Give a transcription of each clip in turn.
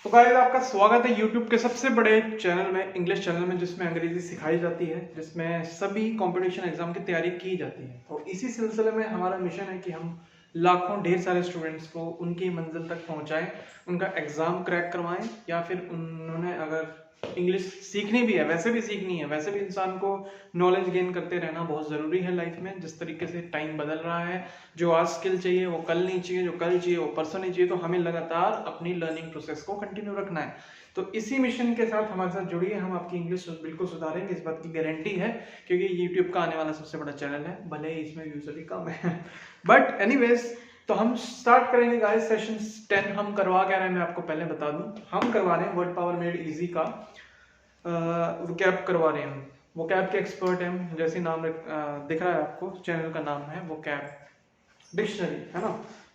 तो गाइस आपका स्वागत है YouTube के सबसे बड़े चैनल में, इंग्लिश चैनल में, जिसमें अंग्रेजी सिखाई जाती है, जिसमें सभी कंपटीशन एग्जाम की तैयारी की जाती है। तो इसी सिलसिले में हमारा मिशन है कि हम लाखों ढेर सारे स्टूडेंट्स को उनकी मंजिल तक पहुंचाएं, उनका एग्जाम क्रैक करवाएं, या फिर उन्होंने अगर इंग्लिश सीखनी भी है, वैसे भी सीखनी है, वैसे भी इंसान को नॉलेज गेन करते रहना बहुत ज़रूरी है लाइफ में। जिस तरीके से टाइम बदल रहा है, जो आज स्किल चाहिए वो कल नहीं चाहिए, जो कल चाहिए वो परसों नहीं चाहिए, तो हमें लगातार अपनी लर्निंग प्रोसेस को कंटिन्यू रखना है। तो इसी मिशन के साथ हमारे साथ जुड़िए, हम आपकी इंग्लिश बिल्कुल सुधारेंगे, इस बात की गारंटी है, क्योंकि यूट्यूब का आने वाला सबसे बड़ा चैनल है, भले ही इसमें व्यूज अभी कम है बट एनीवेज, तो हम स्टार्ट करेंगे गाइस। सेशन 10 हम करवा क्या रहे हैं मैं आपको पहले बता दूं। हम करवा रहे हैं वर्ड पावर मेड इजी का वोकैब करवा रहे हैं। वोकैब के एक्सपर्ट हैं, जैसे नाम दिख रहा है आपको, चैनल का नाम है वोकैब डिक्शनरी, है ना।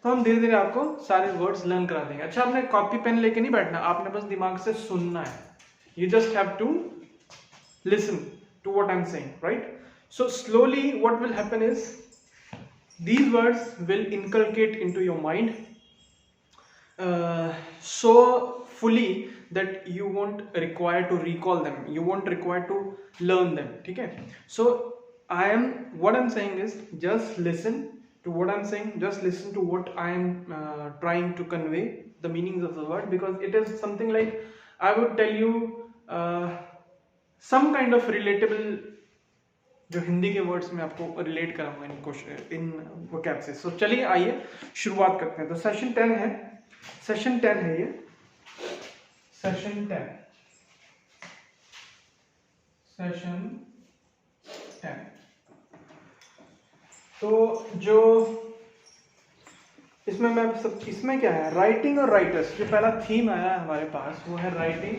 तो हम धीरे धीरे आपको सारे वर्ड्स लर्न करा देंगे। अच्छा, आपने कॉपी पेन लेके नहीं बैठना, आपने बस दिमाग से सुनना है। You just have to listen to what I am saying, right. So slowly what will happen is these words will inculcate into your mind so fully that you won't require to recall them, you won't require to learn them, ठीक है। So what I'm saying is just listen to what I'm saying, just listen to what I'm trying to convey the meanings of the word, because it is something like I would tell you some kind of relatable जो हिंदी के words में आपको relate कराऊंगा इन vocab से। सो चलिए आइए शुरुआत करते हैं। तो सेशन 10 है, सेशन 10 है ये, सेशन 10, सेशन 10। तो जो इसमें मैं सब, इसमें क्या है, राइटिंग और राइटर्स। जो पहला थीम आया है हमारे पास वो है राइटिंग,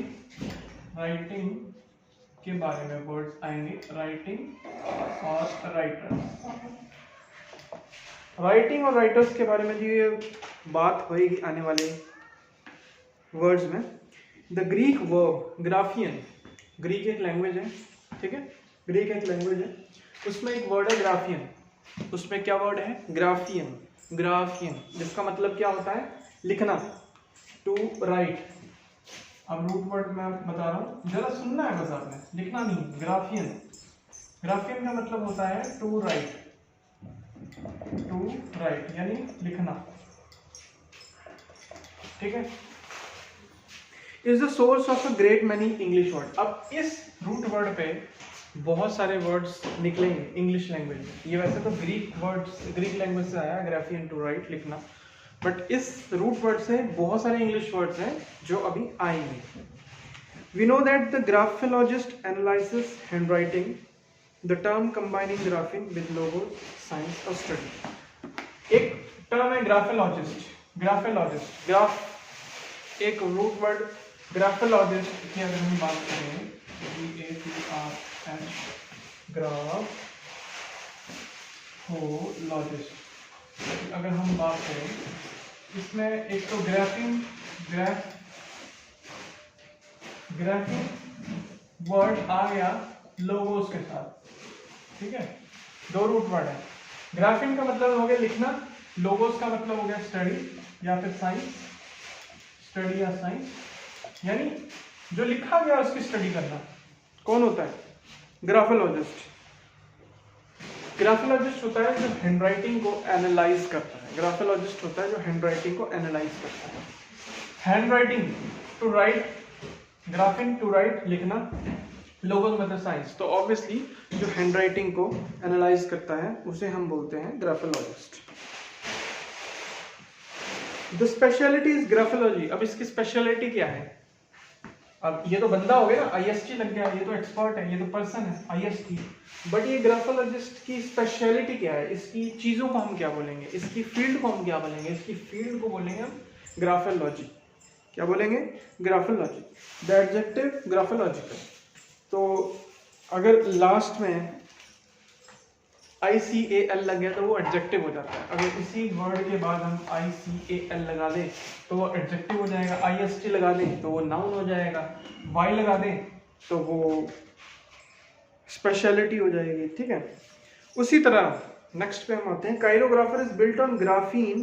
राइटिंग के बारे में वर्ड्स आएंगे, राइटिंग और राइटर्स। राइटिंग और राइटर्स के बारे में जो ये बात होएगी आने वाले वर्ड्स में। The Greek verb Graafian, Greek एक लैंग्वेज है, ठीक है, ग्रीक एक लैंग्वेज है, उसमें एक वर्ड है ग्राफियन। उसमें क्या वर्ड है, ग्राफियन, ग्राफियन, जिसका मतलब क्या होता है, लिखना, टू राइट। अब रूट वर्ड मैं बता रहा हूँ, जरा सुनना है बस आपने, लिखना नहीं। ग्राफियन, ग्राफियन का मतलब होता है टू राइट, टू राइट यानी लिखना, ठीक है। Is the source of a great many English word. अब इस रूट वर्ड पे बहुत सारे वर्ड्स निकलेंगे इंग्लिश लैंग्वेज में। ये वैसे तो ग्रीक वर्ड्स, ग्रीक लैंग्वेज से आया, ग्राफियन टू राइट, लिखना, बट इस रूट वर्ड से बहुत सारे इंग्लिश वर्ड्स हैं जो अभी आएंगे। We know that the graphologist analyzes handwriting, the term combining graphing with logos, science or study। एक टर्म है ग्राफोलॉजिस्ट, ग्राफोलॉजिस्ट, ग्राफ एक रूट वर्ड, ग्राफोलॉजिस्ट की अगर हम बात करें, GAPRH, ग्राफोलॉजिस्ट अगर हम बात करें, इसमें एक तो ग्राफिंग, ग्राफिंग वर्ड आ गया लोगोस के साथ, ठीक है। दो रूट वर्ड है। ग्राफिंग का मतलब हो गया लिखना, लोगोस का मतलब हो गया स्टडी या फिर साइंस, स्टडी या साइंस, यानी जो लिखा गया उसकी स्टडी करना। कौन होता है, ग्राफोलॉजिस्ट। ग्राफोलॉजिस्ट होता है जो हैंडराइटिंग को एनालाइज करता है, ग्राफोलॉजिस्ट होता है जो हैंडराइटिंग को एनालाइज करता है। Handwriting to write, graphing to write लिखना, लोगोस मतलब साइंस। तो ऑब्वियसली जो हैंडराइटिंग को एनालाइज करता है उसे हम बोलते हैं graphologist. The speciality is graphology. अब इसकी स्पेशलिटी क्या है, अब ये तो बंदा हो गया ना, IST लग गया, ये तो एक्सपर्ट है, ये तो पर्सन है IST, बट ये ग्राफोलॉजिस्ट की स्पेशलिटी क्या है, इसकी चीजों को हम क्या बोलेंगे, इसकी फील्ड को हम क्या बोलेंगे, इसकी फील्ड को बोलेंगे हम ग्राफोलॉजी। क्या बोलेंगे, ग्राफोलॉजी, द एडजेक्टिव ग्राफोलॉजिकल। तो अगर लास्ट में ICAL लग गया तो वो एडजेक्टिव हो जाता है। अगर इसी वर्ड के बाद हम ICAL लगा दें तो वो एडजेक्टिव हो जाएगा, IST लगा दें तो वो नाउन हो जाएगा, Y लगा दें तो वो स्पेशलिटी हो जाएगी, ठीक है। उसी तरह नेक्स्ट पे हम आते हैं, chirographer is built on graphein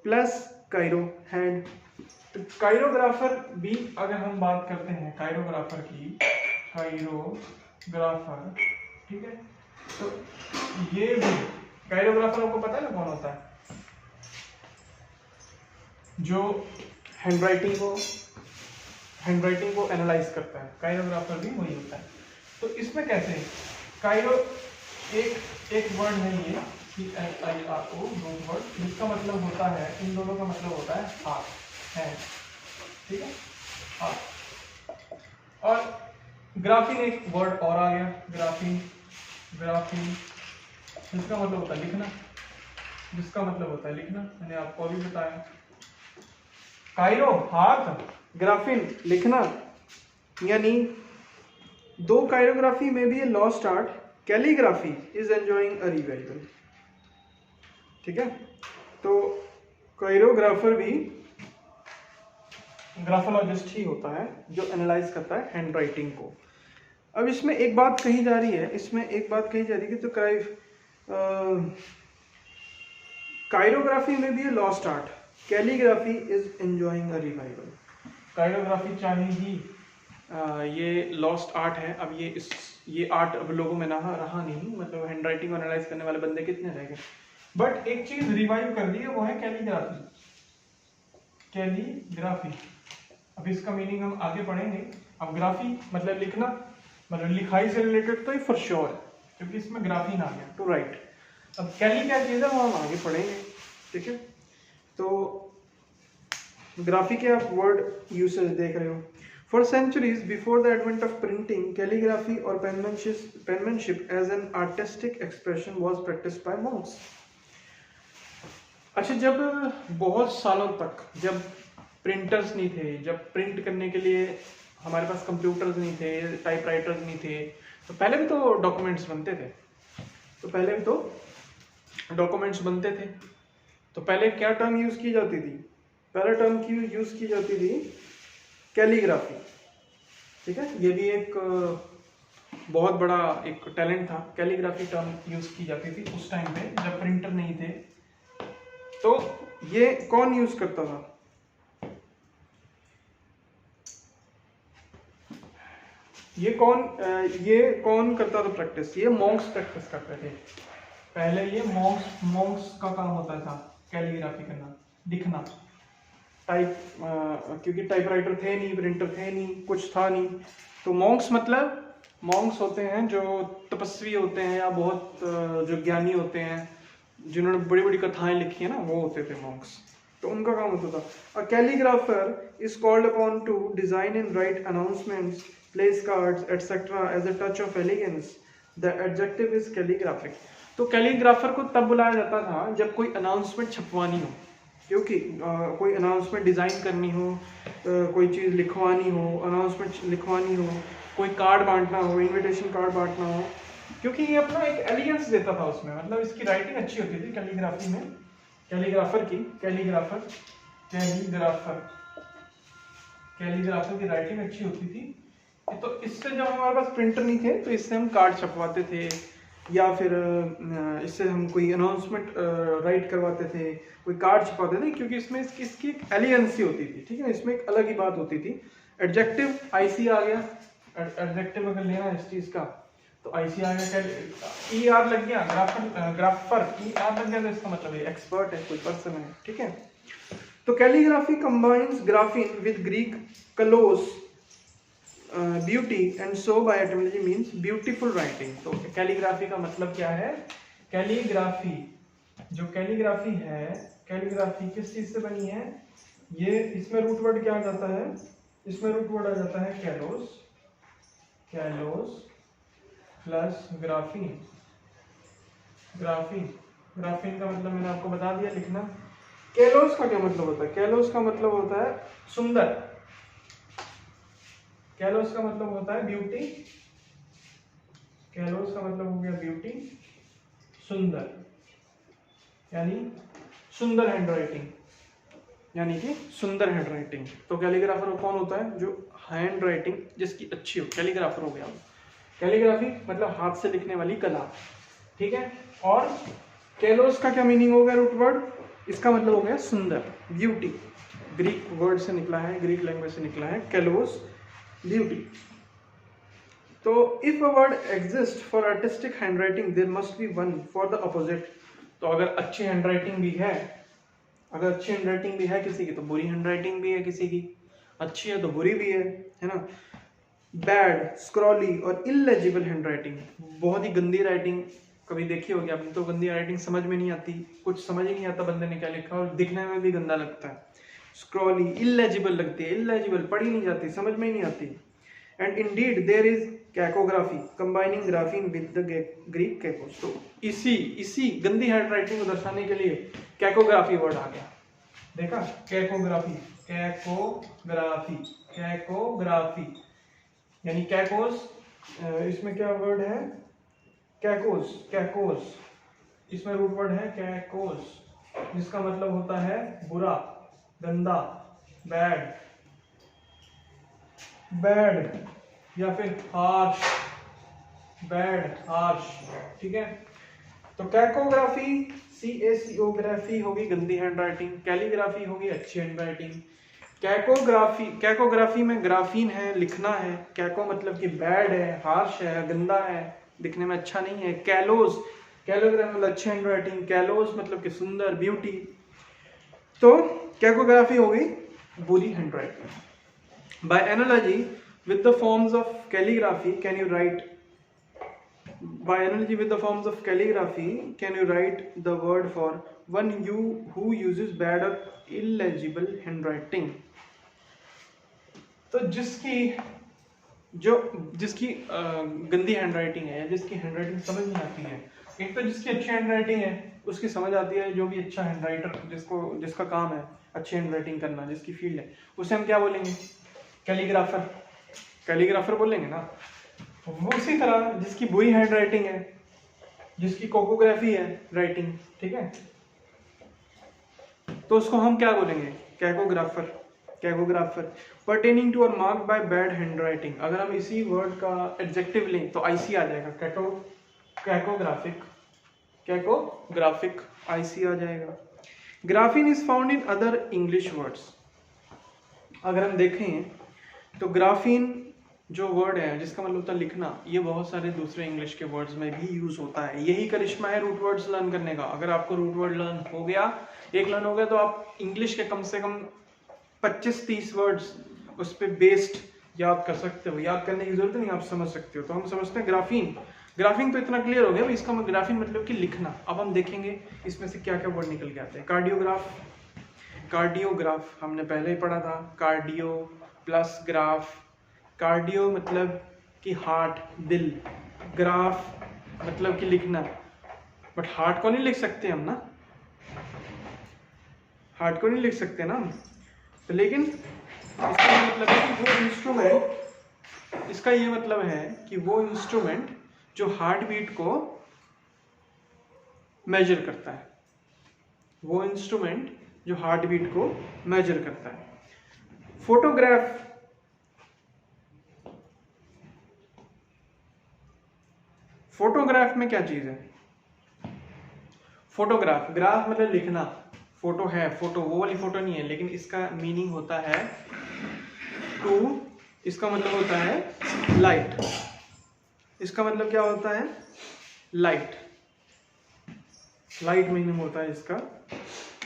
plus chiro hand तो काइरोग्राफर भी अगर हम बात करते हैं काइरोग्राफर की, काइरोग्राफर, ठीक है, तो ये भी काइरोग्राफर आपको पता है ना कौन होता है, जो हैंडराइटिंग को एनालाइज करता है, काइरोग्राफर भी वही होता है। तो इसमें कैसे काइरो एक वर्ड है ये CHIRO, रूट वर्ड, जिसका मतलब होता है, इन दोनों का मतलब होता है हाथ, हैंड, ठीक है, हाथ। और ग्राफीन एक वर्ड और आ गया, ग्राफीन जिसका मतलब होता है लिखना, मैंने आपको अभी बताया। काइरो हाथ, ग्राफीन लिखना, यानी दो काइरोग्राफी में भी lost art, calligraphy is enjoying a revival, ठीक है। तो काइरोग्राफर भी ग्राफोलॉजिस्ट ही होता है जो एनालाइज करता है हैंडराइटिंग को। अब इसमें एक बात कही जा रही है, कि तो काइरोग्राफी में भी lost art, calligraphy is enjoying a revival. Chirography चाहे ही ये लॉस्ट आर्ट है, अब ये आर्ट अब लोगों में रहा नहीं, मतलब हैंडराइटिंग को एनालाइज करने वाले बंदे कितने रह गए, बट एक चीज रिवाइव कर दी है, वो है कैलीग्राफी। अब इसका मीनिंग हम आगे पढ़ेंगे। अब ग्राफी मतलब लिखना, मतलब लिखाई से रिलेटेड तो ये फॉर श्योर है, क्योंकि इसमें ग्राफीन आ गया, टू राइट। अब कैली क्या चीज़ है वो हम आगे पढ़ेंगे, ठीक है। तो ग्राफी के आप वर्ड यूसेज देख रहे हो। For centuries before the advent of printing, calligraphy और penmanship as an artistic expression was practised by monks. अच्छा, जब बहुत सालों तक जब प्रिंटर्स नहीं थे, जब प्रिंट करने के लिए हमारे पास कंप्यूटर्स नहीं थे, टाइपराइटर्स नहीं थे, तो पहले भी तो डॉक्यूमेंट्स बनते थे। तो पहले क्या टर्म यूज़ की जाती थी? पहला टर्म की यूज़ की जाती थी कैलीग्राफी, ठीक है। ये भी एक बहुत बड़ा एक टैलेंट था, कैलीग्राफी टर्म यूज़ की जाती थी उस टाइम पे जब प्रिंटर नहीं थे। तो ये कौन यूज़ करता था? ये कौन करता था प्रैक्टिस? ये मॉन्क्स प्रैक्टिस करते थे पहले। ये मॉन्क्स का काम होता था कैलीग्राफी करना, लिखना, क्योंकि टाइपराइटर थे नहीं, प्रिंटर थे नहीं, कुछ था नहीं। तो मॉन्क्स होते हैं जो तपस्वी होते हैं या बहुत जो ज्ञानी होते हैं, जिन्होंने बड़ी बड़ी कथाएं लिखी है ना, वो होते थे मॉन्क्स। तो उनका काम होता था। A calligrapher is called upon to design and write announcements, place cards etcetera as a touch of elegance. The adjective is calligraphic. तो कैलीग्राफर को तब बुलाया जाता था जब कोई अनाउंसमेंट छपवानी हो, क्योंकि कोई अनाउंसमेंट डिज़ाइन करनी हो, कोई चीज़ लिखवानी हो, अनाउंसमेंट लिखवानी हो, कोई कार्ड बांटना हो, इनविटेशन कार्ड बांटना हो, क्योंकि ये अपना एक एलिगेंस देता था उसमें, मतलब इसकी राइटिंग अच्छी होती थी कैलीग्राफी में, कैलीग्राफर की राइटिंग अच्छी होती थी। तो इससे जब हमारे पास प्रिंटर नहीं थे तो इससे हम कार्ड छपवाते थे, या फिर इससे हम कोई अनाउंसमेंट राइट करवाते थे, कोई कार्ड छपाते थे, क्योंकि इसमें इसकी एक एलिगेंसी होती थी, ठीक है, इसमें एक अलग ही बात होती थी। एडजेक्टिव आईसी आ गया, एडजेक्टिव अगर लेना है इस चीज का तो आईसी आ गया, ER लग गया, ग्राफर ER लग गया, तो इसका मतलब ये एक्सपर्ट है, कोई पर्सन है, ठीक है। तो calligraphy combines graphein with Greek kallos, beauty and so by etymology means beautiful writing. तो कैलीग्राफी का मतलब क्या है? कैलीग्राफी है, कैलीग्राफी किस चीज से बनी है? ये इसमें रूट वर्ड क्या आ जाता है? इसमें रूट वर्ड आ जाता है कैलोस प्लस ग्राफीन का मतलब मैंने आपको बता दिया, लिखना। कैलोस का क्या मतलब होता है? कैलोस का मतलब होता है सुंदर, कैलोस का मतलब होता है ब्यूटी, कैलोस का मतलब हो गया ब्यूटी, सुंदर, यानी सुंदर हैंडराइटिंग, यानी कि सुंदर हैंडराइटिंग। तो कैलीग्राफर कौन होता है? जो हैंडराइटिंग जिसकी अच्छी हो, कैलीग्राफर हो गया। कैलीग्राफी मतलब हाथ से लिखने वाली कला, ठीक है। और कैलोस का क्या मीनिंग हो गया? रूट वर्ड, इसका मतलब हो गया सुंदर, ब्यूटी, ग्रीक वर्ड से निकला है, ग्रीक लैंग्वेज से निकला है, कैलोस ब्यूटी। तो if a word exist for artistic handwriting there must be one for the opposite. तो अगर अच्छी हैंडराइटिंग भी है, अगर अच्छी हैंडराइटिंग भी है किसी की, तो बुरी हैंडराइटिंग भी है किसी की, अच्छी है तो बुरी भी है ना। बैड, स्क्रॉली और इलेजिबल हैंडराइटिंग, बहुत ही गंदी राइटिंग कभी देखी होगी आपने, तो गंदी राइटिंग समझ में नहीं आती, कुछ समझ ही नहीं आता बंदे ने क्या लिखा, और दिखने में भी गंदा लगता है। स्क्रॉली, इलेजिबल लगती है, इलेजिबल पढ़ी नहीं जाती, समझ में ही नहीं आती। And indeed there is cacography combining graphein with the Greek kakos. तो इसी गंदी हैंडराइटिंग को दर्शाने के लिए कैकोग्राफी वर्ड आ गया। देखा, कैकोग्राफी, कैकोग्राफी, कैकोग्राफी यानी कैकोस। इसमें क्या वर्ड है, कैकोस, कैकोस, इसमें रूट वर्ड है कैकोस, जिसका मतलब होता है बुरा, गंदा, बैड, बैड या फिर हार्श, बैड, हार्श, ठीक है। तो कैकोग्राफी, CACOग्राफी होगी गंदी हैंडराइटिंग, कैलीग्राफी होगी अच्छी हैंडराइटिंग। कैकोग्राफी में ग्राफीन है, लिखना है। कैको मतलब कि बैड है, हार्श है, गंदा है, दिखने में अच्छा नहीं है। कैलोग्राफी मतलब अच्छी हैंडराइटिंग, कैलोस मतलब कि सुंदर, ब्यूटी। तो कैकोग्राफी होगी बुरी handwriting. By analogy with the forms of calligraphy can you write the word for one who uses bad or illegible handwriting। तो जिसकी गंदी हैंडराइटिंग है, जिसकी हैंडराइटिंग समझ नहीं आती है, एक तो जिसकी अच्छी हैंडराइटिंग है उसकी समझ आती है, जो भी अच्छा हैंडराइटर जिसका काम है अच्छी हैंडराइटिंग करना, जिसकी फील्ड है, उसे हम क्या बोलेंगे, कैलीग्राफर बोलेंगे ना। वो उसी तरह जिसकी बुरी हैंडराइटिंग है, जिसकी कोकोग्राफी है राइटिंग, ठीक है, तो उसको हम क्या बोलेंगे, कैकोग्राफर। पर्टेनिंग टू और मार्क बाय बैड हैंडराइटिंग, अगर हम इसी वर्ड का एडजेक्टिव लें तो IC आ जाएगा, कैकोग्राफिक IC आ जाएगा। Graphene is found in other English words. अगर हम देखें तो ग्राफीन जो वर्ड है जिसका मतलब होता है लिखना, ये बहुत सारे दूसरे इंग्लिश के वर्ड्स में भी यूज होता है। यही करिश्मा है रूट वर्ड्स लर्न करने का। अगर आपको रूट वर्ड लर्न हो गया तो आप इंग्लिश के कम से कम 25-30 वर्ड्स उस पर बेस्ड याद कर सकते हो। याद करने की जरूरत नहीं, आप समझ सकते हो। तो हम समझते हैं ग्राफीन तो इतना क्लियर हो गया, इसका ग्राफीन मतलब कि लिखना। अब हम देखेंगे इसमें से क्या क्या वर्ड निकल के आते हैं। कार्डियोग्राफ हमने पहले ही पढ़ा था, कार्डियो प्लस ग्राफ। कार्डियो मतलब कि हार्ट, दिल, ग्राफ मतलब कि लिखना, बट हार्ट को नहीं लिख सकते हम ना, हार्ट को नहीं लिख सकते ना। तो लेकिन इसका मतलब है कि वो इंस्ट्रूमेंट, इसका ये मतलब है कि वो इंस्ट्रूमेंट जो हार्ट बीट को मेजर करता है, वो इंस्ट्रूमेंट जो हार्ट बीट को मेजर करता है। फोटोग्राफ में क्या चीज है, ग्राफ मतलब लिखना, फोटो है, फोटो वो वाली फोटो नहीं है, लेकिन इसका मीनिंग होता है इसका मतलब होता है लाइट। इसका मतलब क्या होता है, लाइट मीनिंग होता है इसका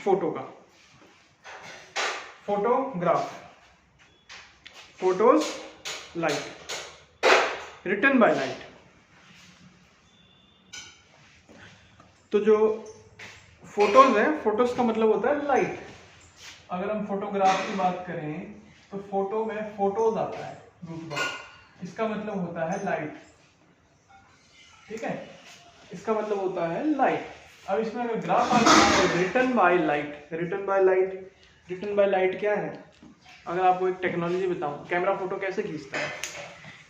फोटो का। Photograph, photos, light, written by light. तो जो फोटोज है, फोटोज का मतलब होता है लाइट। अगर हम फोटोग्राफ की बात करें तो फोटो में फोटोज आता है रूट वर्ड, इसका मतलब होता है लाइट, ठीक है, इसका मतलब होता है लाइट। अब इसमें अगर ग्राफ आ गया है रिटन बाय लाइट क्या है। अगर आपको एक टेक्नोलॉजी बताऊं, कैमरा फोटो कैसे खींचता है,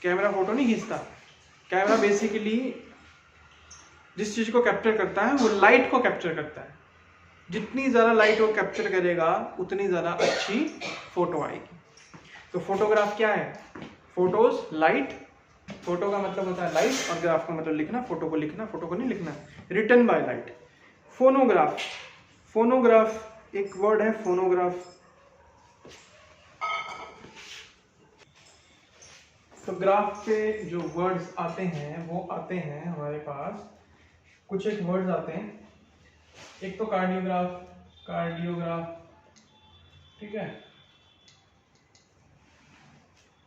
कैमरा फोटो नहीं खींचता। कैमरा बेसिकली जिस चीज को कैप्चर करता है वो लाइट को कैप्चर करता है। जितनी ज्यादा लाइट वो कैप्चर करेगा उतनी ज्यादा अच्छी फोटो आएगी। तो फोटोग्राफ क्या है, फोटोज, लाइट। फोटो का मतलब होता है लाइट और ग्राफ का मतलब लिखना, फोटो को लिखना, फोटो को नहीं लिखना। Written by light. फोनोग्राफ एक वर्ड है, फोनोग्राफ तो ग्राफ पे जो वर्ड्स आते हैं वो आते हैं हमारे पास, कुछ एक वर्ड्स आते हैं। एक तो कार्डियोग्राफ, ठीक है।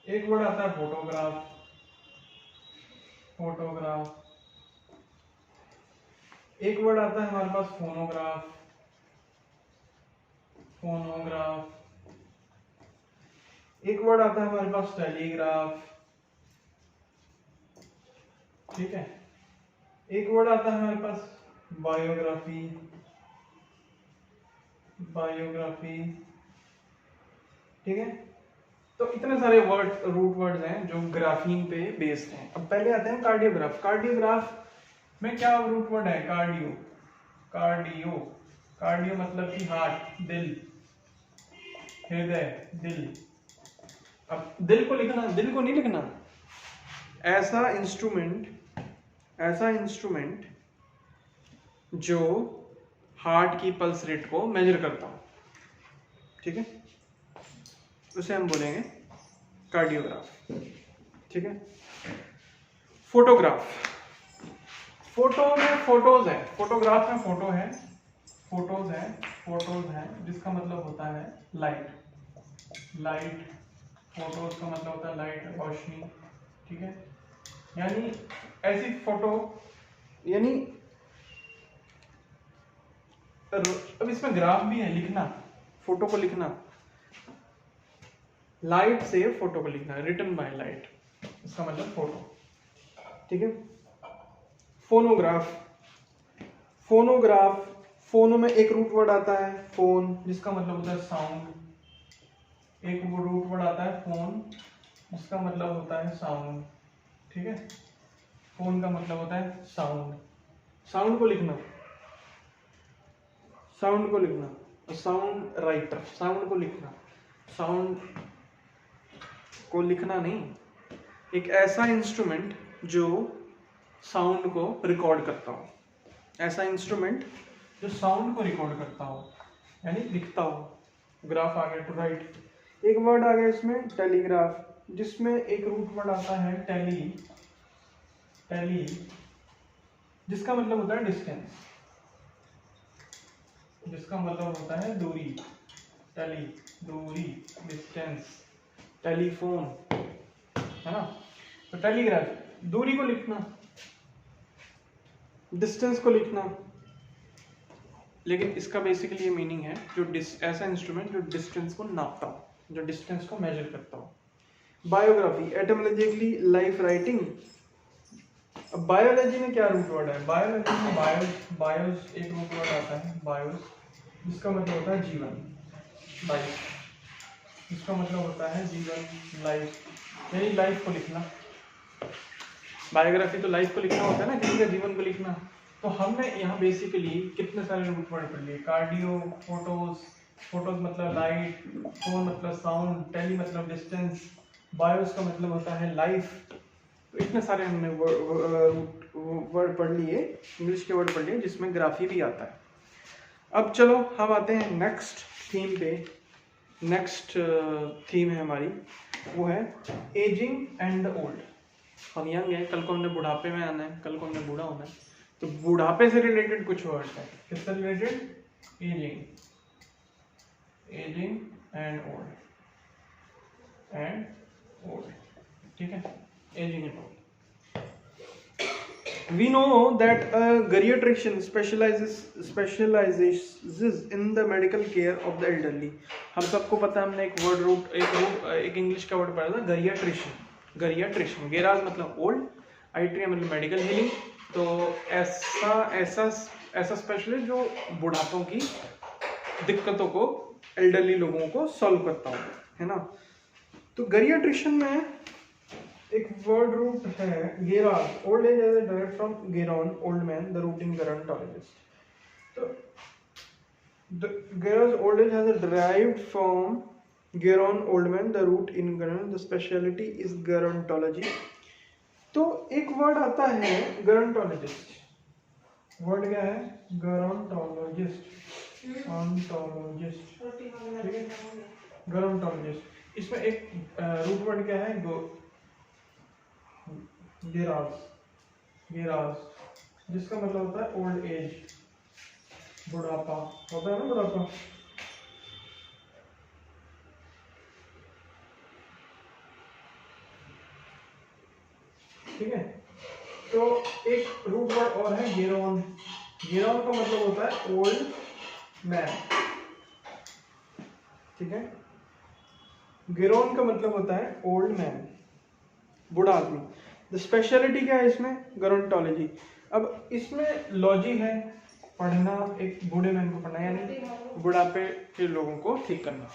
एक वर्ड आता है फोटोग्राफ। एक वर्ड आता है हमारे पास फोनोग्राफ। एक वर्ड आता है हमारे पास टेलीग्राफ, ठीक है। एक वर्ड आता है हमारे पास बायोग्राफी, ठीक है। तो इतने सारे रूट वर्ड्स हैं जो ग्राफीन पे बेस्ड हैं। अब पहले आते हैं कार्डियोग्राफ। कार्डियोग्राफ में क्या रूट वर्ड है? कार्डियो मतलब कि हार्ट, दिल, हृदय, दिल। अब दिल को लिखना, दिल को नहीं लिखना। ऐसा इंस्ट्रूमेंट जो हार्ट की पल्स रेट को मेजर करता हो, ठीक है, उसे हम बोलेंगे कार्डियोग्राफ, ठीक है। फोटोग्राफ, फोटो में फोटोज है, फोटोग्राफ में फोटोज है, जिसका मतलब होता है लाइट। फोटोज का मतलब होता है लाइट, रोशनी, ठीक है। यानी ऐसी फोटो, यानी अब इसमें ग्राफ भी है, लिखना, फोटो को लिखना, लाइट से फोटो को लिखना, रिटन बाय लाइट, इसका मतलब फोटो, ठीक है। फोनोग्राफ, फोनो में एक रूट वर्ड आता है फोन, जिसका मतलब होता है साउंड। एक रूट वर्ड आता है फोन, जिसका मतलब होता है साउंड, ठीक है। फोन का मतलब होता है साउंड। साउंड को लिखना, साउंड को लिखना नहीं। एक ऐसा इंस्ट्रूमेंट जो साउंड को रिकॉर्ड करता हो, यानी लिखता हो। ग्राफ आ गया, टू राइट। एक वर्ड आ गया इसमें टेलीग्राफ, जिसमें एक रूट वर्ड आता है टेली, जिसका मतलब होता है डिस्टेंस, जिसका मतलब होता है दूरी। दूरी, डिस्टेंस, टेलीफोन, है ना। तो टेलीग्राफ दूरी को लिखना, डिस्टेंस को लिखना, लेकिन इसका बेसिकली ये मीनिंग है जो ऐसा इंस्ट्रूमेंट जो डिस्टेंस को नापता हो, जो डिस्टेंस को मेजर करता हो। Biography, etymologically life writing. अब बायोलॉजी में क्या रूट वर्ड है? बायोलॉजी में बायोस एक रूट वर्ड आता है, बायोस, जिसका मतलब होता है जीवन, लाइफ। इसका मतलब होता है जीवन, लाइफ, यानी लाइफ को लिखना। बायोग्राफी तो लाइफ को लिखना होता है ना, किसी का जीवन को लिखना। तो हमने यहाँ बेसिकली कितने सारे रूट वर्ड पढ़ लिए? कार्डियो, फोटोज मतलब लाइट, फोन मतलब साउंड, टेली मतलब डिस्टेंस, बायोस का मतलब होता है लाइफ। तो इतने सारे हमने वर्ड पढ़ लिए, इंग्लिश के वर्ड पढ़ लिए, जिसमें ग्राफी भी आता है। अब चलो हम आते हैं नेक्स्ट थीम पे। नेक्स्ट थीम है हमारी, वो है एजिंग एंड द ओल्ड। हम यंग हैं, कल को हमने बुढ़ापे में आना है, कल को हमने बूढ़ा होना है। तो बुढ़ापे से रिलेटेड कुछ वर्ड्स है, किससे रिलेटेड? एजिंग एंड ओल्ड, ठीक है। Ageing and old. We know that a geriatrician specializes in the medical care of the elderly. हम सबको पता है, हमने एक इंग्लिश का वर्ड पढ़ा था, गरियाट्रिशियन। गेराज मतलब ओल्ड, आइट्रिया मतलब मेडिकल हीलिंग। तो ऐसा स्पेशलिस्ट जो बुढ़ापों की दिक्कतों को, एल्डरली लोगों को सॉल्व करता हो, है ना। तो गरियाट्रिशियन में एक वर्ड रूट है geras. Old age is direct from geron, old man, the root in gerontologist. तो geras old age has derived from geron, old man, the root in geron, the speciality is gerontology. तो एक word आता है गेरोंटोलॉजिस्ट। Word क्या है? गेरोंटोलॉजिस्ट, ठीक है, गेरोंटोलॉजिस्ट। इसमें एक रूट वर्ड क्या है? गेराज जिसका मतलब होता है ओल्ड एज, बुढ़ापा होता है ना, बुढ़ापा। ठीक है, तो एक रूट वर्ड और है गेरोन। गेरोन का मतलब होता है ओल्ड मैन। ठीक है, गेरोन का मतलब होता है ओल्ड मैन, बूढ़ा आदमी। द स्पेशलिटी क्या है इसमें? गेरोंटोलॉजी। अब इसमें लॉजी है, पढ़ना, एक बूढ़े मैन को पढ़ना, यानी बुढ़ापे के लोगों को ठीक करना।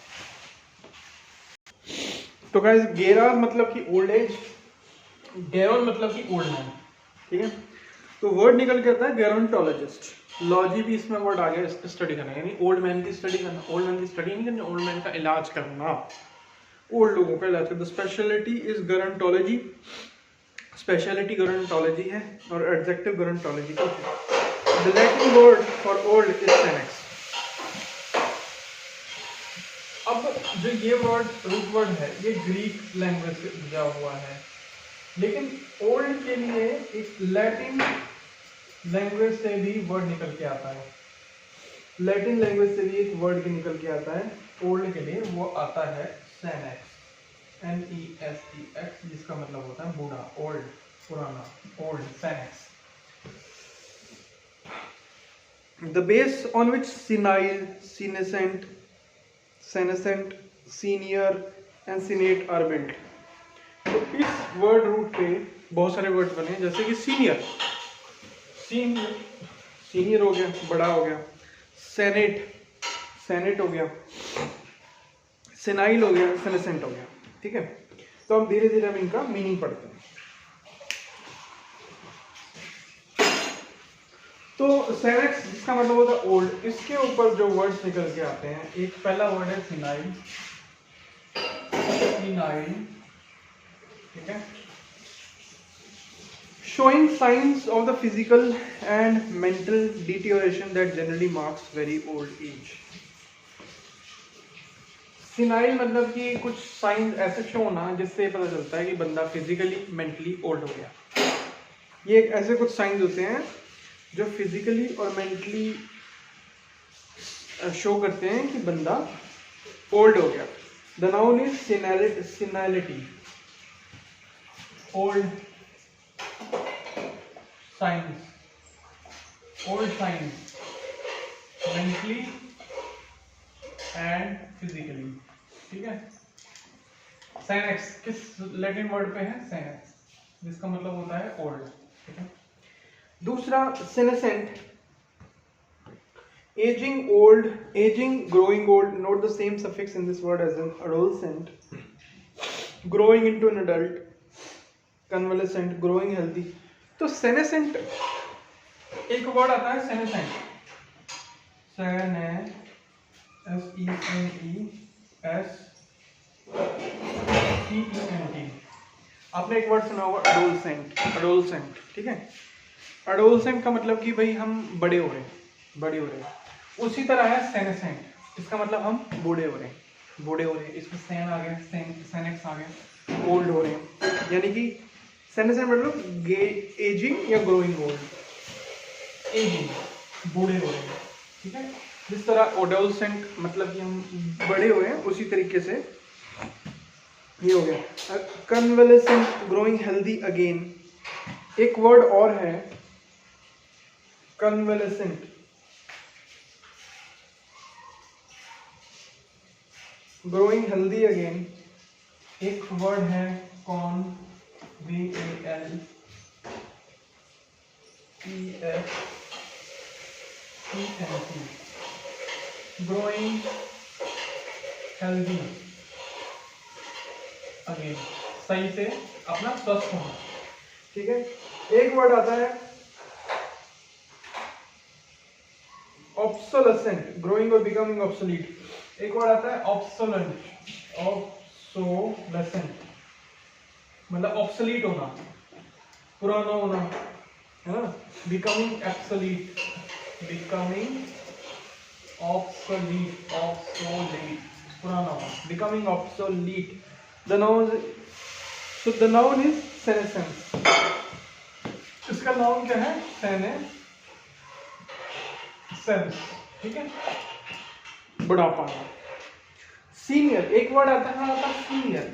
तो गाइस गेरा मतलब कि ओल्ड एज, गेरोन मतलब कि ओल्ड मैन। ठीक है, तो वर्ड निकल के आता है गेरोंटोलॉजिस्ट। लॉजी भी इसमें वर्ड आ गया, स्टडी करना, यानी ओल्ड मैन की स्टडी करना। ओल्ड मैन की स्टडी नहीं करनी, ओल्ड मैन का इलाज करना, ओल्ड लोगों का इलाज करना। The speciality is gerontology, speciality gerontology है, और एडजेक्टिव गेरोंटोलॉजी का है। The Latin word for old is senex. अब जो ये वर्ड रूट वर्ड है, ये ग्रीक लैंग्वेज से जुड़ा हुआ है, लेकिन ओल्ड के लिए एक लैटिन लैंग्वेज से भी वर्ड निकल के आता है। लैटिन लैंग्वेज से भी एक वर्ड निकल के आता है ओल्ड के लिए, वो आता है सेनेक्स, NESEX, जिसका मतलब होता है बूढ़ा, ओल्ड, पुराना, old, senex. The base on which senile, senescent, senescent, senior and senate are built. तो इस वर्ड रूट पे बहुत सारे वर्ड बने, जैसे कि सीनियर, सीनियर हो गया, बड़ा हो गया। सेनेट हो गया, सेनाइल हो गया, सेनेसेंट हो गया। ठीक है, तो अब धीरे धीरे हम इनका मीनिंग पढ़ते हैं। तो सेनेक्स जिसका मतलब होता है ओल्ड, इसके ऊपर जो वर्ड्स निकल के आते हैं, एक पहला वर्ड है सिनाइल, ठीक है, showing signs of the physical and mental deterioration that generally marks very old age. Senile मतलब कि कुछ साइंस ऐसे शो होना जिससे पता चलता है कि बंदा फिजिकली मेंटली ओल्ड हो गया। ये एक ऐसे कुछ साइंस होते हैं जो फिजिकली और मेंटली शो करते हैं कि बंदा ओल्ड हो गया। The noun is senility, old science, old science, mentally and physically. ठीक है, सेनेक्स किस लैटिन वर्ड पे है? सेनेक्स, जिसका मतलब होता है ओल्ड। ठीक है, दूसरा senescent, ageing, old, ageing, growing old, note the same suffix in this word as in adolescent, growing into an adult, convalescent, growing healthy. तो सेनेसेंट एक वर्ड आता है सेनेसेंट, SENESCENT। आपने एक वर्ड सुना होगा एडोलसेंट, एडोलसेंट। ठीक है, एडोलसेंट का मतलब कि भाई हम बड़े हो रहे हैं, बड़े हो रहे हैं। उसी तरह है सेनेसेंट, इसका मतलब हम बूढ़े हो रहे हैं, बूढ़े हो रहे हैं। इसमें सेन आ गया, सेनेक्स आ गया, ओल्ड हो रहे हैं। यानी कि सेनेसेंट मतलब एजिंग या ग्रोइंग ओल्ड, एजिंग, बूढ़े हो रहे हैं। ठीक है, जिस तरह एडोलसेंट मतलब कि हम बड़े हुए हैं, उसी तरीके से ये हो गया। कन्वलेसेंट, ग्रोइंग हेल्दी अगेन। एक वर्ड और है कन्वलेसेंट, ग्रोइंग हेल्दी अगेन। एक वर्ड है VALEFECT, ग्रोइंग हेल्दी अगेन, सही से अपना स्वस्थ होना। ठीक है, एक वर्ड आता है ऑब्सोलेसेंट, ग्रोइंग और बिकमिंग ऑब्सोलीट। एक वर्ड आता है ऑब्सोलेंट, ऑब्सोलेसेंट मतलब ऑब्सोलीट होना, पुराना होना, है ना। Becoming obsolete, becoming obsolete, obsolete पुराना होना, becoming obsolete. The noun, so the noun is senescence, इसका नाउन क्या है? सेनेसेंस, ठीक है, बुढ़ापा। सीनियर, एक वर्ड आता है सीनियर,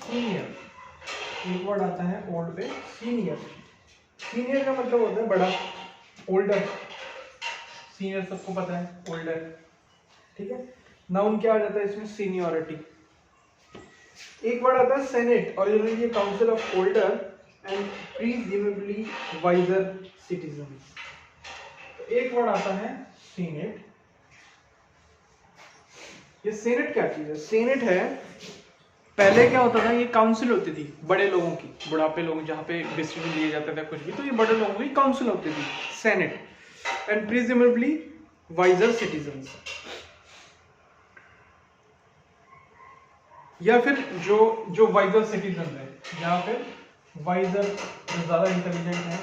सीनियर एक वर्ड आता है ओल्ड पे, सीनियर। सीनियर का मतलब होता है बड़ा, ओल्डर। सीनियर सबको पता है, ओल्डर, ठीक है। नाउन क्या आ जाता है इसमें? सीनियरिटी। एक वर्ड आता है senate, originally council of older and presumably wiser citizens. तो एक वर्ड आता है सीनेट। ये सेनेट क्या चीज है? सेनेट है, पहले क्या होता था, ये काउंसिल होती थी बड़े लोगों की, बुढ़ापे लोग जहाँ पे डिसीजन लिए जाता था कुछ भी, तो ये बड़े लोगों की काउंसिल होती थी, senate. And presumably wiser citizens, या फिर जो वाइजर सिटीजन है, यहाँ पे वाइजर ज्यादा इंटेलिजेंट है,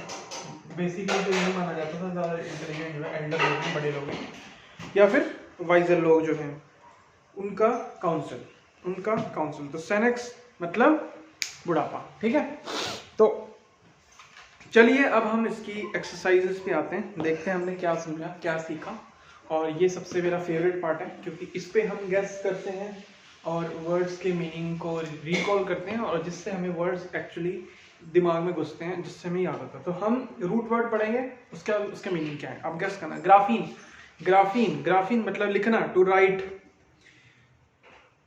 बेसिकली तो यही माना जाता था ज्यादा इंटेलिजेंट जो है एल्डर लोग, बड़े लोग, या फिर वाइजर लोग जो हैं उनका काउंसिल, उनका काउंसिल। तो सेनेक्स मतलब बुढ़ापा, ठीक है। तो चलिए अब हम इसकी एक्सरसाइजेस पे आते हैं, देखते हैं हमने क्या समझा, क्या सीखा। और ये सबसे मेरा फेवरेट पार्ट है, क्योंकि इस पे हम गेस करते हैं और वर्ड्स के मीनिंग को रिकॉल करते हैं, और जिससे हमें वर्ड्स एक्चुअली दिमाग में घुसते हैं, जिससे हमें याद होता है। तो हम रूट वर्ड पढ़ेंगे, उसका मीनिंग क्या है आप गेस करना। ग्राफीन, ग्राफीन, ग्राफीन मतलब लिखना, टू राइट।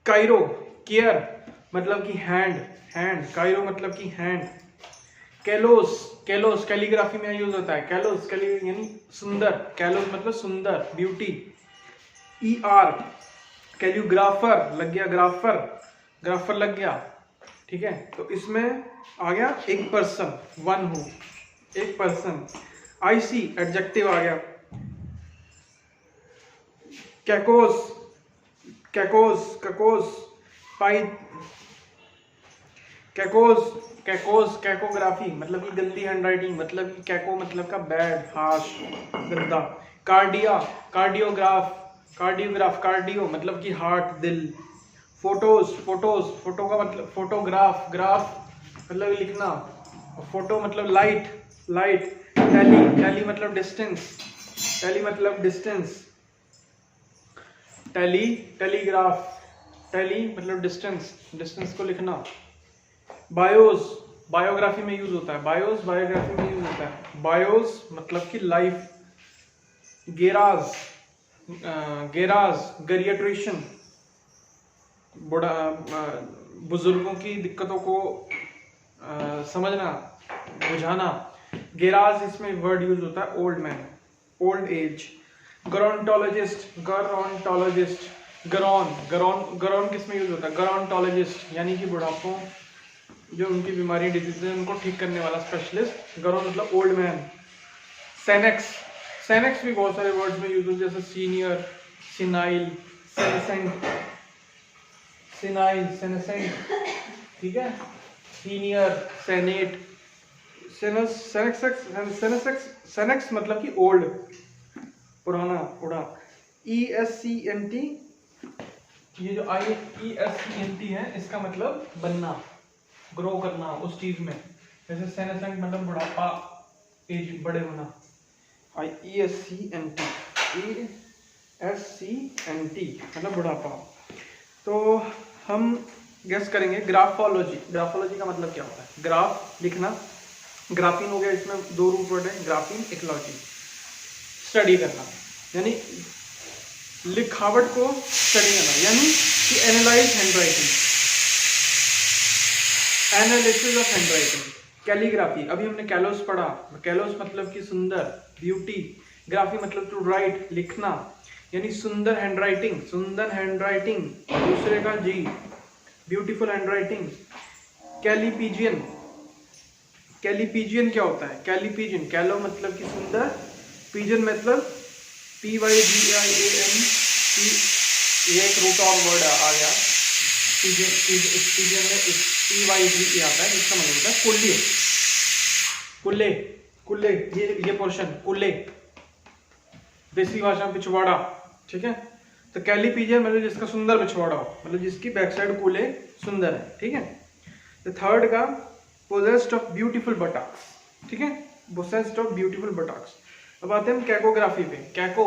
काइरो, केयर मतलब कि हैंड, हैंड, काइरो मतलब कि हैंड। कैलोस, कैलोस कैलीग्राफी में यूज होता है, कैलोस कैली यानी सुंदर, कैलोस मतलब सुंदर, ब्यूटी। ER कैलियोग्राफर, लग गया ग्राफर, ग्राफर लग गया, ठीक है। तो इसमें आ गया एक पर्सन, वन हु, एक पर्सन। IC एडजेक्टिव आ गया। कैकोस, कैकोस, कैकोस, पाई, कैकोस, कैकोस कैकोग्राफी मतलब कि गंदी हैंडराइटिंग, मतलब कि कैको मतलब का बैड, हार्श, गंदा। कार्डिया, कार्डियोग्राफ, कार्डियोग्राफ, कार्डियो मतलब कि हार्ट, दिल। फोटोज, फोटोज, फोटो का मतलब फोटोग्राफ, ग्राफ मतलब लिखना, फोटो मतलब लाइट, लाइट। टैली, टैली मतलब डिस्टेंस, टैली मतलब डिस्टेंस। टैली, टेलीग्राफ, टैली मतलब डिस्टेंस, डिस्टेंस को लिखना। बायोस, बायोग्राफी में यूज होता है, बायोस बायोग्राफी में यूज होता है। बायोस मतलब कि लाइफ। गेराज, गेराज गैरिएट्रिशियन, बुजुर्गों की दिक्कतों को समझना, बुझाना। गेराज इसमें वर्ड यूज होता है old man, old age. Gerontologist, gerontologist, geron, geron, geron किस में यूज होता है? ग्रोंटोलॉजिस्ट यानी कि बुढ़ापों जो उनकी बीमारी डिजीज है उनको ठीक करने वाला स्पेशलिस्ट। ग्रोन मतलब ओल्ड मैन। सेनेक्स, सेनेक्स भी बहुत सारे वर्ड्स में यूज होते हैं, जैसे senior, senile, senescent, senile, senescent, ठीक है। सीनियर, सेनेट, सेनेक्स मतलब कि ओल्ड, पुराना, बूढ़ा। ESCNT, ये जो ESCNT है इसका मतलब बनना, ग्रो करना उस चीज में, जैसे सेनेसेंट मतलब बुढ़ापा, एज, बड़े होना। ESCNT, ESCNT मतलब बुढ़ापा। तो हम गेस करेंगे ग्राफोलॉजी, ग्राफोलॉजी का मतलब क्या होता है? ग्राफ लिखना, ग्राफीन हो गया, इसमें दो रूट वर्ड है, ग्राफीन, एक लॉजी, स्टडी करना, यानी लिखावट को स्टडी करना, यानी कि analyse handwriting, analysis of handwriting. Calligraphy, अभी हमने कैलोस पढ़ा, कैलोस मतलब कि सुंदर, ब्यूटी। ग्राफी मतलब टू राइट, लिखना, यानी सुंदर हैंडराइटिंग, सुंदर हैंडराइटिंग, दूसरे का जी, ब्यूटीफुल हैंडराइटिंग। कैलीपीजियन, कैलीपीजियन क्या होता है? कैलीपीजियन, कैलो मतलब कि सुंदर, पीजन मतलब PYGIAN, ये एक रूट और वर्ड आ गया, पीजन में PYG आता है, जिसका मतलब होता है कुल्ले, कुल्ले, कुल्ले, ये पोर्शन कुल्ले, देसी भाषा में पिछवाड़ा, ठीक है। तो कैलीपीजियन मतलब जिसका सुंदर पिछवाड़ा हो, मतलब जिसकी बैक साइड कूले सुंदर है, ठीक है। तो थर्ड का पोजेस्ड ऑफ ब्यूटीफुल बटक्स, ठीक है, पोसेस्ड ऑफ ब्यूटीफुल बुटॉक्स। अब आते हैं हम कैकोग्राफी पे। कैको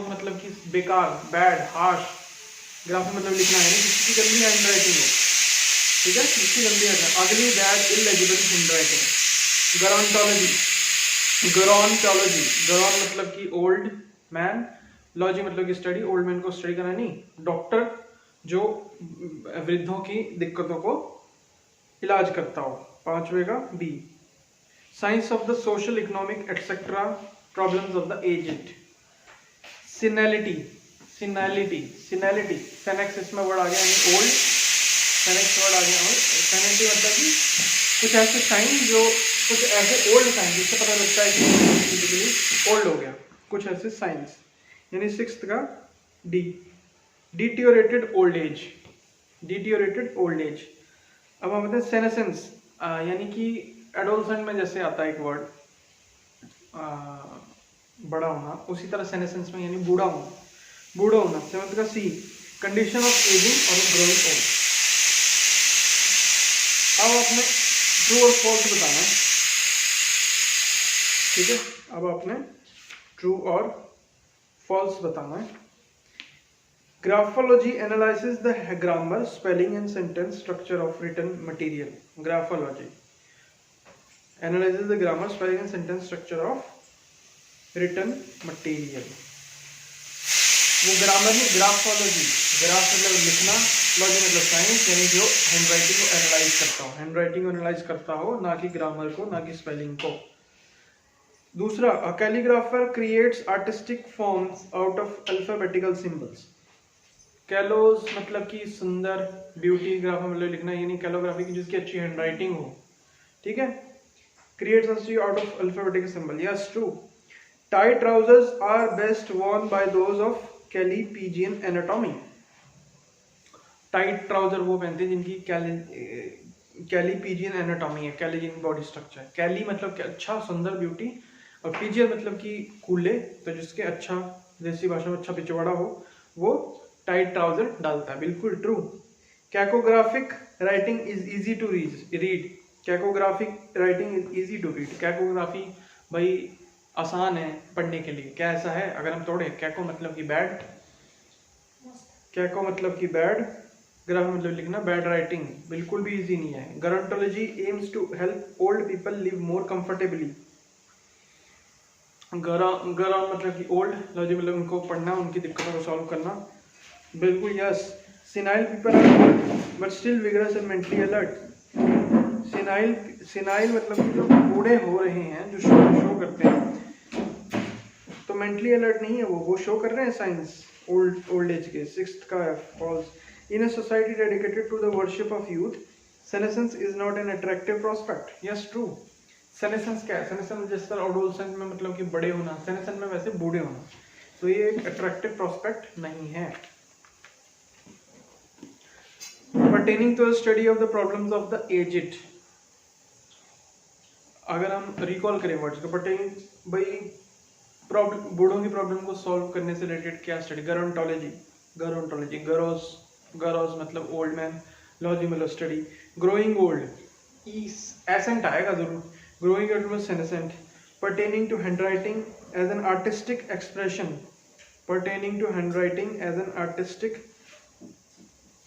मतलब कि बेकार, बैड, हार्श। ग्राफी मतलब लिखना है, किसी की गंदी हैंड राइटिंग हो, ठीक है, किसकी गंदी है, अगली, बैड, इलेजिबल हैंड राइटिंग। गरॉन्टोलॉजी, गरॉन मतलब कि ओल्ड मैन, लॉजी मतलब कि स्टडी, ओल्ड मैन को स्टडी करना नहीं, डॉक्टर जो वृद्धों की दिक्कतों को इलाज करता हो। पांचवे का B, science of the social, economic etcetera problems of the aged. Senility, senex इसमें वर्ड आ गया, यानी ओल्ड, सेनेक्स वर्ड आ गया। और सेनेलिटी मतलब कि कुछ ऐसे साइन, जो कुछ ऐसे ओल्ड साइन जिससे पता लगता है कि ओल्ड हो गया, कुछ ऐसे साइंस, यानी सिक्स्थ का D, deteriorated old age, deteriorated old age. अब हम बताते हैं सेनेसेंस, यानी कि एडोलसेंट में जैसे आता है एक वर्ड बड़ा होना, उसी तरह सेनेसेंस में यानी बूढ़ा होना। सेवंथ का सी, कंडीशन ऑफ एजिंग और ग्रोइंग ओल्ड। अब आपने ट्रू और फॉल्स बताना है, ठीक है। अब आपने ट्रू और फॉल्स बताना है। Graphology analyses the grammar, spelling and sentence structure of written material. Graphology analyses the grammar, spelling and sentence structure of written material. वो ग्रामर नहीं, ग्राफोलॉजी, ग्राफ मतलब लिखना, लॉजी मतलब साइंस, यानी जो हैंडराइटिंग को एनालाइज करता हो, हैंडराइटिंग को एनालाइज करता हो, ना कि ग्रामर को, ना कि स्पेलिंग को। दूसरा, a calligrapher creates artistic forms out of alphabetical symbols. Kallos मतलब कि सुंदर, ब्यूटी, ग्राफर मतलब लिखना, यानी कैलोग्राफी की जिसकी अच्छी हैंडराइटिंग हो, ठीक है। Creates out of alphabetical symbol, yes true. Tight trousers are best worn by those of callipygian anatomy. Tight trouser वो पहनते हैं जिनकी कैलीपीजियन एनाटॉमी है, कैलीजियन बॉडी स्ट्रक्चर। कैली मतलब कि अच्छा, सुंदर, ब्यूटी, और पीजियन मतलब कि कूले, तो जिसके अच्छा, देसी भाषा में अच्छा पिछवाड़ा हो, वो टाइट ट्राउजर डालता है, बिल्कुल true. Cacographic writing is easy to read, cacographic writing is easy to read. Cacography भाई आसान है पढ़ने के लिए। क्या ऐसा है? अगर हम तोड़े, कैको मतलब कि बैड, कैको मतलब कि बैड, ग्राफ मतलब लिखना, बैड राइटिंग बिल्कुल भी इजी नहीं है। Gerontology aims to help old people live more comfortably. गरा मतलब कि ओल्ड, लॉजी मतलब उनको पढ़ना, उनकी दिक्कतों को सॉल्व करना, बिल्कुल yes. Senile people are old but still vigorous and mentally alert. Senile मतलब कि जो बूढ़े हो रहे हैं, जो शो करते हैं, तो मेंटली अलर्ट नहीं है, वो शो कर रहे हैं साइंस ओल्ड एज के। सिक्स्थ का false, in a society dedicated to the worship of youth, senescence is not an attractive prospect, yes true. Senescence क्या है? सेनेसेंस जिस तरह एडोलसेंस में मतलब कि बड़े होना, सेनेसेंस में वैसे बूढ़े होना, तो ये एक अट्रैक्टिव प्रोस्पेक्ट नहीं है। Pertaining to the study of the problems of the aged, अगर हम रिकॉल करें वर्ड्स को, पर्टेनिंग भाई प्रॉब्लम, बूढ़ों की प्रॉब्लम को सॉल्व करने से रिलेटेड क्या स्टडी? गेरोंटोलॉजी, गरोज मतलब ओल्ड मैन, लॉजी मतलब स्टडी। ग्रोइंग ओल्ड, एसेंट आएगा जरूर, ग्रोइंग ओल्ड में senescent. Pertaining to handwriting as an artistic expression, pertaining to handwriting as an artistic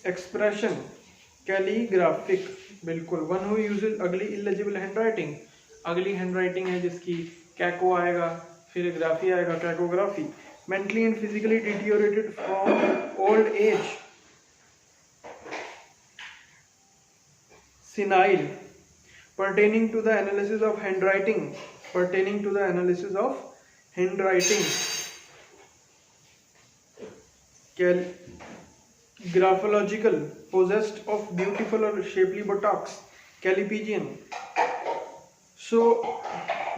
expression, calligraphic, बिल्कुल। One who uses ugly illegible handwriting, ugly handwriting है जिसकी caco आएगा, फिर graphy आएगा, cacography. Mentally and physically deteriorated from old age, senile. Pertaining to the analysis of handwriting, pertaining to the analysis of handwriting, ग्राफोलॉजिकल, possessed of beautiful और shapely buttocks, कैलीपीजियन। So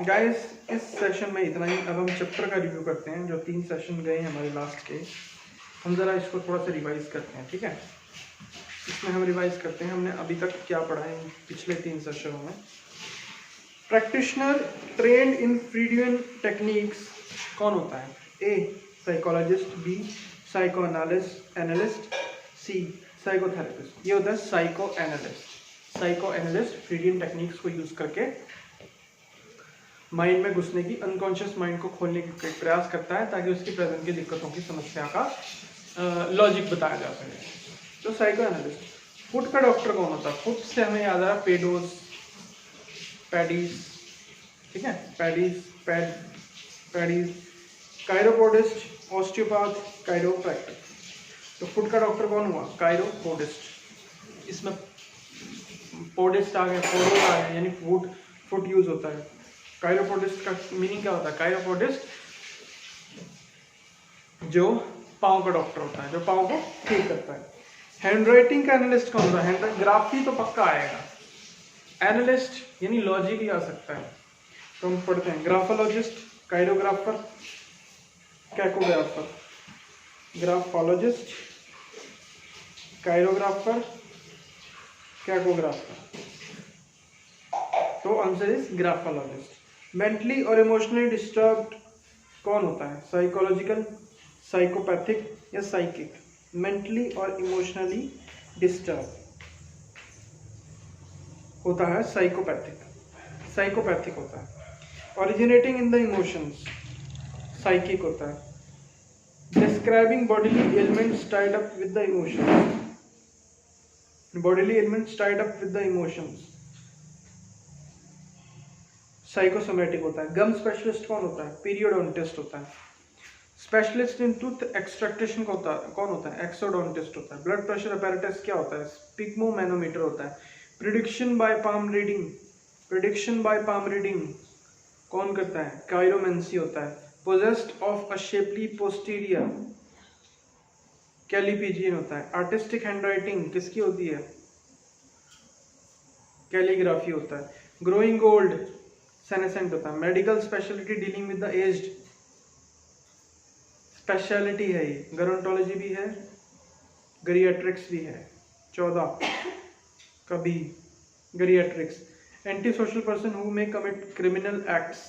guys, इस session में इतना ही। अब हम chapter का review करते हैं, जो 3 सेशन गए हैं हमारे लास्ट के, हम ज़रा इसको थोड़ा सा रिवाइज करते हैं, ठीक है। इसमें हम रिवाइज करते हैं हमने अभी तक क्या पढ़ा है पिछले 3 सेशनों में। Practitioner trained in Freudian techniques कौन होता है? A psychologist, B psychoanalyst, C psychotherapist. ये होता है साइको एनालिस्ट फ्रीडियन टेक्निक्स को यूज करके माइंड में घुसने की, अनकॉन्शियस माइंड को खोलने की प्रयास करता है ताकि उसकी प्रेजेंट की दिक्कतों की समस्या का लॉजिक बताया जा सके। तो साइको एनालिस्ट। फुट का डॉक्टर कौन होता है? फुट से हमें याद आ रहा पेडोस, पैडीज, ठीक है, पैडीज, कायरोपोडिस्ट, ऑस्टियोपैथ, कायरोप्रैक्टर। तो फुट का डॉक्टर कौन हुआ? कायरोपोडिस्ट। इसमें पोडिस्ट आ गया, पोडोस आ गया, यानी फुट यूज होता है। कायरोपोडिस्ट का मीनिंग क्या होता है? कायरोपोडिस्ट जो पाँव का डॉक्टर होता है, जो पाँव को ठीक करता है। हैंडराइटिंग का एनालिस्ट कौन होता है? ग्राफी तो पक्का आएगा, एनालिस्ट यानी लॉजिक ही आ सकता है। तो हम पढ़ते हैं ग्राफोलॉजिस्ट, काइरोग्राफर, कैकोग्राफर, ग्राफोलॉजिस्ट, काइरोग्राफर, कैकोग्राफर। तो आंसर इज ग्राफोलॉजिस्ट। मेंटली और इमोशनली डिस्टर्ब्ड कौन होता है? साइकोलॉजिकल, साइकोपैथिक या साइकिक? मेंटली और इमोशनली डिस्टर्ब होता है साइकोपैथिक, साइकोपैथिक होता है। Originating in the emotions psychic होता है। Describing bodily elements tied up with the emotions, bodily elements tied up with the emotions psychosomatic होता है। गम स्पेशलिस्ट कौन होता है? पीरियोडोंटिस्ट होता है। स्पेशलिस्ट इन टूथ एक्सट्रैक्टेशन कौन होता है? एक्सोडोंटिस्ट होता है। ब्लड प्रेशर अपैरेटस क्या होता है? स्पिग्मोमैनोमीटर होता है। Prediction by palm reading, prediction by palm reading कौन करता है? काइरोमेंसी होता है। Possessed of a shapely posterior callipygian होता है। आर्टिस्टिक हैंडराइटिंग किसकी होती है? कैलीग्राफी होता है। ग्रोइंग ओल्ड सेनेसेंट होता है। Medical speciality dealing with the aged speciality है ये। गेरोंटोलॉजी भी है, गरीएट्रिक्स भी है। 14 कभी geriatrics. Anti social person who may commit criminal acts,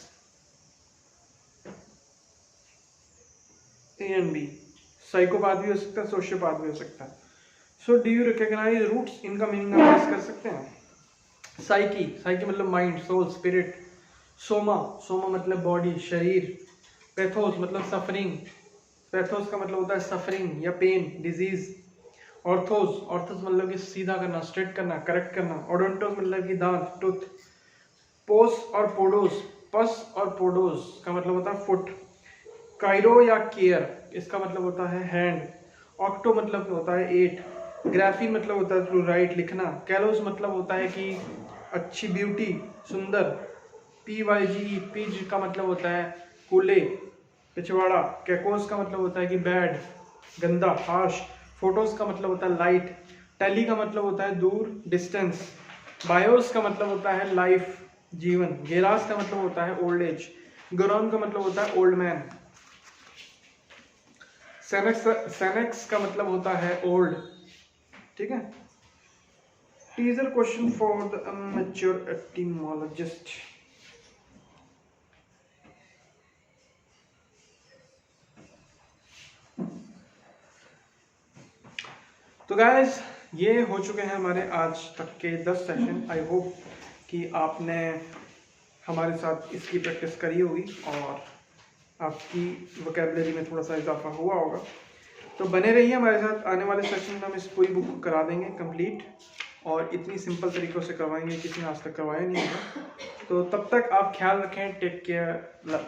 A and B. Psychopath भी हो सकता है, सोशियोपाथ भी हो सकता है। So do you recognise roots? इनका मीनिंग आप गेस कर सकते हैं। साइकी, साइकी मतलब mind, soul, spirit. Soma, soma मतलब बॉडी, शरीर। पैथोस मतलब सफरिंग, पैथोस का मतलब होता है सफरिंग या पेन, डिजीज। ऑर्थोस, ऑर्थोस मतलब कि सीधा करना, स्ट्रेट करना, करेक्ट करना। ओडोंटोस मतलब कि दांत, टूथ। पोस और पोडोस, पस और पोडोस का मतलब होता है फुट। काइरो या केयर इसका मतलब होता है हैंड। ऑक्टो मतलब होता है 8। ग्राफी मतलब होता है टू राइट, लिखना। कैलोस मतलब होता है कि अच्छी, ब्यूटी, सुंदर। PYG, पिज का मतलब होता है कूले, पिछवाड़ा। कैकोस का मतलब होता है कि बैड, गंदा, हार्श। फोटोस का मतलब होता है लाइट। टेली का मतलब होता है दूर, डिस्टेंस। बायोस का मतलब होता है लाइफ, जीवन। गेरास का मतलब होता है ओल्ड एज। गोरॉन का मतलब होता है ओल्ड मैन। सेनेक्स का मतलब होता है ओल्ड, ठीक है। Teaser question for the amateur etymologist. तो गाइस ये हो चुके हैं हमारे आज तक के 10 सेशन। आई होप कि आपने हमारे साथ इसकी प्रैक्टिस करी होगी और आपकी वोकैबुलरी में थोड़ा सा इजाफा हुआ होगा। तो बने रहिए हमारे साथ। आने वाले सेशन में हम इस पूरी बुक को करा देंगे कंप्लीट, और इतनी सिंपल तरीक़ों से करवाएंगे किसी ने आज तक करवाया नहीं होगा। तो तब तक आप ख्याल रखें। Take care.